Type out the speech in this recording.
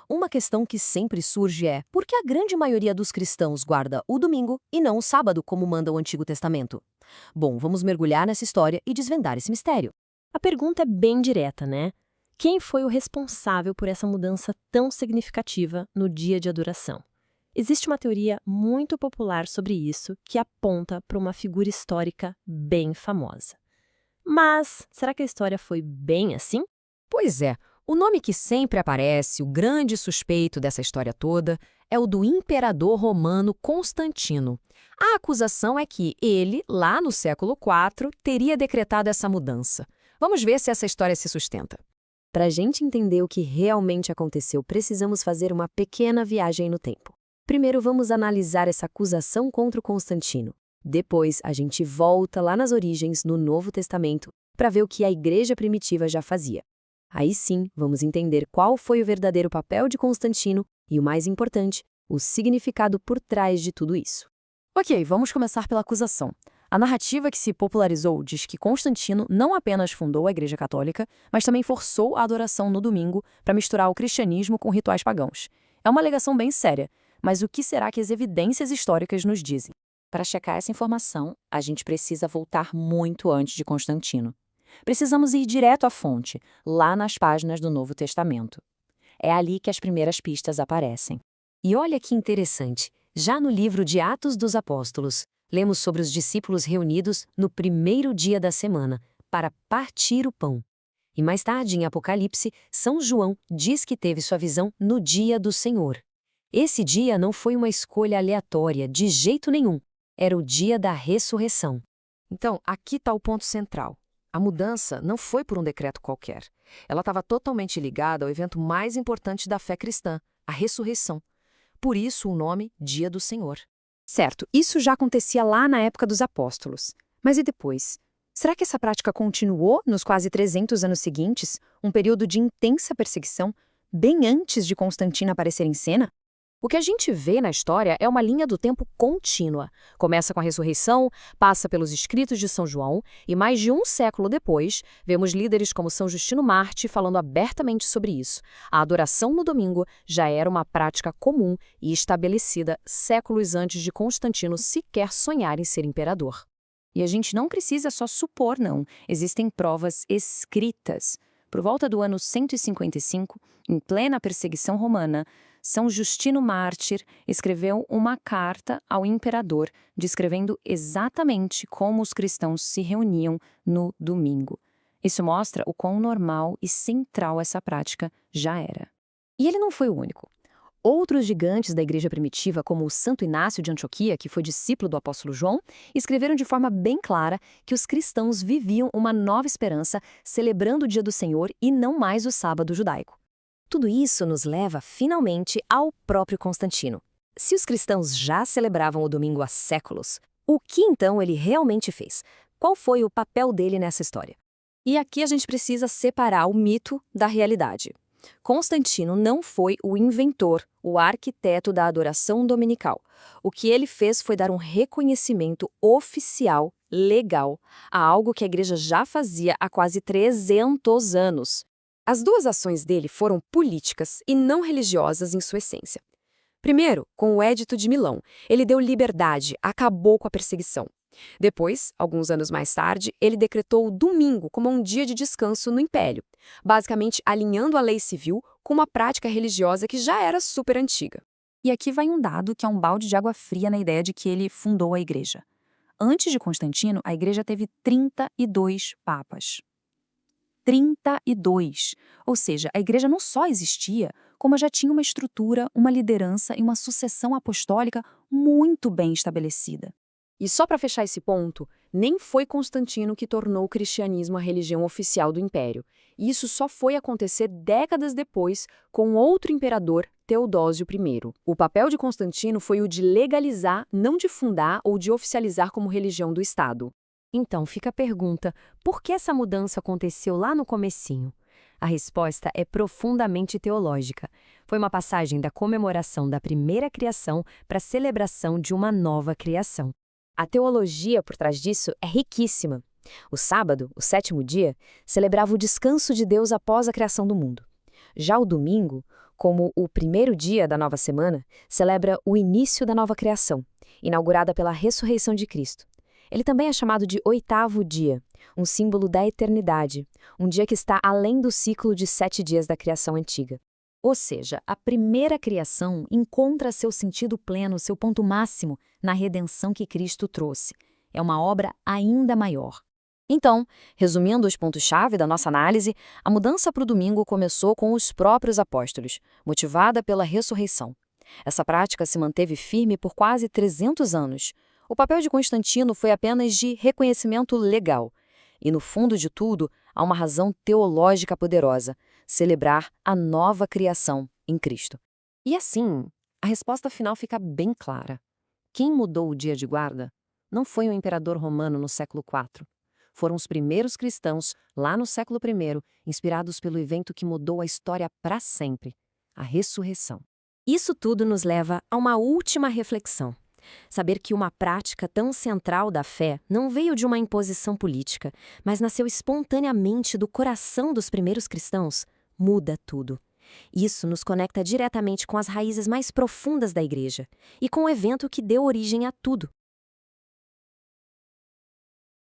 Uma questão que sempre surge é por que a grande maioria dos cristãos guarda o domingo e não o sábado, como manda o Antigo Testamento? Bom, vamos mergulhar nessa história e desvendar esse mistério. A pergunta é bem direta, né? Quem foi o responsável por essa mudança tão significativa no dia de adoração? Existe uma teoria muito popular sobre isso que aponta para uma figura histórica bem famosa. Mas será que a história foi bem assim? Pois é, o nome que sempre aparece, o grande suspeito dessa história toda, é o do imperador romano Constantino. A acusação é que ele, lá no século IV, teria decretado essa mudança. Vamos ver se essa história se sustenta. Para a gente entender o que realmente aconteceu, precisamos fazer uma pequena viagem no tempo. Primeiro, vamos analisar essa acusação contra o Constantino. Depois, a gente volta lá nas origens, no Novo Testamento, para ver o que a igreja primitiva já fazia. Aí sim, vamos entender qual foi o verdadeiro papel de Constantino e, o mais importante, o significado por trás de tudo isso. Ok, vamos começar pela acusação. A narrativa que se popularizou diz que Constantino não apenas fundou a Igreja Católica, mas também forçou a adoração no domingo para misturar o cristianismo com rituais pagãos. É uma alegação bem séria, mas o que será que as evidências históricas nos dizem? Para checar essa informação, a gente precisa voltar muito antes de Constantino. Precisamos ir direto à fonte, lá nas páginas do Novo Testamento. É ali que as primeiras pistas aparecem. E olha que interessante, já no livro de Atos dos Apóstolos, lemos sobre os discípulos reunidos no primeiro dia da semana, para partir o pão. E mais tarde, em Apocalipse, São João diz que teve sua visão no dia do Senhor. Esse dia não foi uma escolha aleatória, de jeito nenhum. Era o dia da ressurreição. Então, aqui está o ponto central. A mudança não foi por um decreto qualquer. Ela estava totalmente ligada ao evento mais importante da fé cristã, a ressurreição. Por isso o nome Dia do Senhor. Certo, isso já acontecia lá na época dos apóstolos. Mas e depois? Será que essa prática continuou nos quase 300 anos seguintes, um período de intensa perseguição, bem antes de Constantino aparecer em cena? O que a gente vê na história é uma linha do tempo contínua. Começa com a ressurreição, passa pelos escritos de São João e mais de um século depois, vemos líderes como São Justino Mártir falando abertamente sobre isso. A adoração no domingo já era uma prática comum e estabelecida séculos antes de Constantino sequer sonhar em ser imperador. E a gente não precisa só supor, não. Existem provas escritas. Por volta do ano 155, em plena perseguição romana, São Justino Mártir escreveu uma carta ao imperador, descrevendo exatamente como os cristãos se reuniam no domingo. Isso mostra o quão normal e central essa prática já era. E ele não foi o único. Outros gigantes da igreja primitiva, como o Santo Inácio de Antioquia, que foi discípulo do apóstolo João, escreveram de forma bem clara que os cristãos viviam uma nova esperança, celebrando o dia do Senhor e não mais o sábado judaico. Tudo isso nos leva, finalmente, ao próprio Constantino. Se os cristãos já celebravam o domingo há séculos, o que então ele realmente fez? Qual foi o papel dele nessa história? E aqui a gente precisa separar o mito da realidade. Constantino não foi o inventor, o arquiteto da adoração dominical. O que ele fez foi dar um reconhecimento oficial, legal, a algo que a igreja já fazia há quase 300 anos. As duas ações dele foram políticas e não religiosas em sua essência. Primeiro, com o Édito de Milão, ele deu liberdade, acabou com a perseguição. Depois, alguns anos mais tarde, ele decretou o domingo como um dia de descanso no Império, basicamente alinhando a lei civil com uma prática religiosa que já era super antiga. E aqui vai um dado que é um balde de água fria na ideia de que ele fundou a igreja. Antes de Constantino, a igreja teve 32 papas. 32. Ou seja, a igreja não só existia, como já tinha uma estrutura, uma liderança e uma sucessão apostólica muito bem estabelecida. E só para fechar esse ponto, nem foi Constantino que tornou o cristianismo a religião oficial do Império. Isso só foi acontecer décadas depois com outro imperador, Teodósio I. O papel de Constantino foi o de legalizar, não de fundar ou de oficializar como religião do Estado. Então fica a pergunta, por que essa mudança aconteceu lá no comecinho? A resposta é profundamente teológica. Foi uma passagem da comemoração da primeira criação para a celebração de uma nova criação. A teologia por trás disso é riquíssima. O sábado, o sétimo dia, celebrava o descanso de Deus após a criação do mundo. Já o domingo, como o primeiro dia da nova semana, celebra o início da nova criação, inaugurada pela ressurreição de Cristo. Ele também é chamado de oitavo dia, um símbolo da eternidade, um dia que está além do ciclo de 7 dias da criação antiga. Ou seja, a primeira criação encontra seu sentido pleno, seu ponto máximo, na redenção que Cristo trouxe. É uma obra ainda maior. Então, resumindo os pontos-chave da nossa análise, a mudança para o domingo começou com os próprios apóstolos, motivada pela ressurreição. Essa prática se manteve firme por quase 300 anos. O papel de Constantino foi apenas de reconhecimento legal. E no fundo de tudo, há uma razão teológica poderosa: celebrar a nova criação em Cristo. E assim, a resposta final fica bem clara. Quem mudou o dia de guarda não foi o imperador romano no século IV. Foram os primeiros cristãos, lá no século I, inspirados pelo evento que mudou a história para sempre: a ressurreição. Isso tudo nos leva a uma última reflexão. Saber que uma prática tão central da fé não veio de uma imposição política, mas nasceu espontaneamente do coração dos primeiros cristãos, muda tudo. Isso nos conecta diretamente com as raízes mais profundas da Igreja e com o evento que deu origem a tudo.